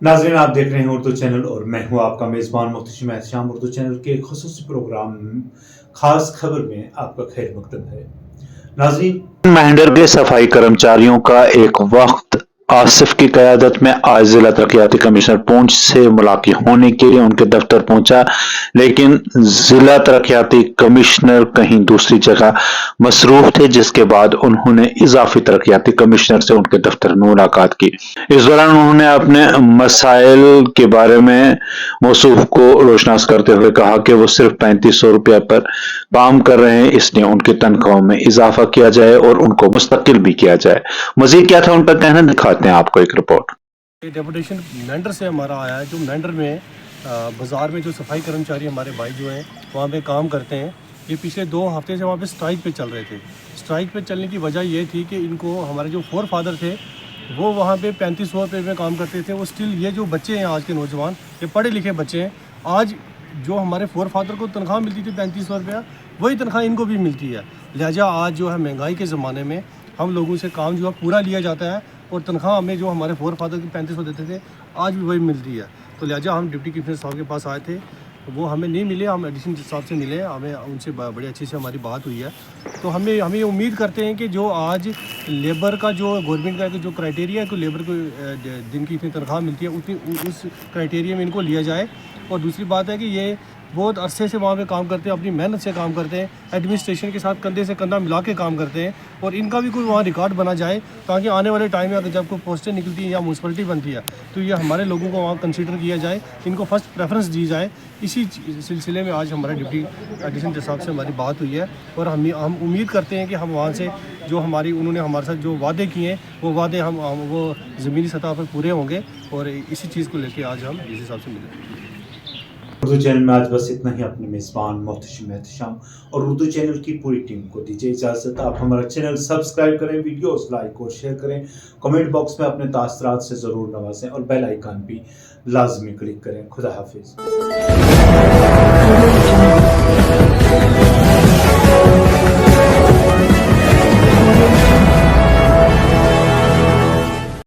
नाज़रीन, आप देख रहे हैं उर्दू चैनल और मैं हूं आपका मेज़बान मुख्तशिम एहतशाम। उर्दू चैनल के खसूसी प्रोग्राम खास खबर में आपका खैर मकदम है। नाज़रीन, महेंद्र के सफाई कर्मचारियों का एक वक्त आसिफ की क़यादत में आज जिला तरक्याती कमिश्नर पुंछ से मुलाकात होने के लिए उनके दफ्तर पहुंचा, लेकिन जिला तरक्याती कमिश्नर कहीं दूसरी जगह मसरूफ थे, जिसके बाद उन्होंने इजाफी तरक्याती कमिश्नर से उनके दफ्तर में मुलाकात की। इस दौरान उन्होंने अपने मसाइल के बारे में मौसूफ को रोशनास करते हुए कहा कि वो सिर्फ 3500 रुपया पर काम कर रहे हैं, इसलिए उनकी तनख्वाहों में इजाफा किया जाए और उनको मुस्तकिल भी किया जाए। मजीद क्या था उनका कहना, दिखाते हैं आपको एक रिपोर्ट। डेपुटेशन मेंढर से हमारा आया है। जो मेंढर में बाज़ार में जो सफाई कर्मचारी हमारे भाई जो हैं वहाँ पे काम करते हैं, ये पिछले 2 हफ्ते से वहाँ पे स्ट्राइक पे चल रहे थे। स्ट्राइक पे चलने की वजह ये थी कि इनको हमारे जो फोर फादर थे वो वहाँ पे 3500 रुपये में काम करते थे। वो स्टिल ये जो बच्चे हैं आज के नौजवान, ये पढ़े लिखे बच्चे हैं, आज जो हमारे फोर फादर को तनख्वाह मिलती थी 3500 रुपया, वही तनख्वाह इनको भी मिलती है। लिहाजा आज जो है महंगाई के ज़माने में हम लोगों से काम जो है पूरा लिया जाता है और तनख्वाह हमें जो हमारे फोर फादर की 3500 देते थे आज भी वही मिलती है। तो लिहाजा हम डिप्टी कमिश्नर साहब के पास आए थे, वो हमें नहीं मिले, हम एडिशनल साहब से मिले, हमें उनसे बड़ी अच्छी से हमारी बात हुई है। तो हमें ये उम्मीद करते हैं कि जो आज लेबर का जो गवर्नमेंट का जो क्राइटेरिया है कि लेबर को दिन की इतनी तनख्वाह मिलती है उतनी उस क्राइटेरिया में इनको लिया जाए। और दूसरी बात है कि ये बहुत अरसे से वहाँ पे काम करते हैं, अपनी मेहनत से काम करते हैं, एडमिनिस्ट्रेशन के साथ कंधे से कंधा मिला के काम करते हैं, और इनका भी कोई वहाँ रिकॉर्ड बना जाए ताकि आने वाले टाइम में अगर जब कोई पोस्टें निकलती हैं या म्यूनसिपलिटी बनती है तो ये हमारे लोगों को वहाँ कंसीडर किया जाए, इनको फर्स्ट प्रेफरेंस दी जाए। इसी सिलसिले में आज हमारे डिप्टी एडिशनल साहब से हमारी बात हुई है और हम उम्मीद करते हैं कि हम वहाँ से जो उन्होंने हमारे साथ जो वादे किए हैं वो वादे वो ज़मीनी सतह पर पूरे होंगे, और इसी चीज़ को लेकर आज हम डीसी साहब से मिले। उर्दू चैनल में आज बस इतना ही। अपने मेज़बान मुख्तशिम एहतशाम और उर्दू चैनल की पूरी टीम को दीजिए इजाज़त। आप हमारा चैनल सब्सक्राइब करें, वीडियोस लाइक और शेयर करें, कमेंट बॉक्स में अपने तासरात से ज़रूर नवाजें और बेल आइकन भी लाजमी क्लिक करें। खुदा हाफिज़।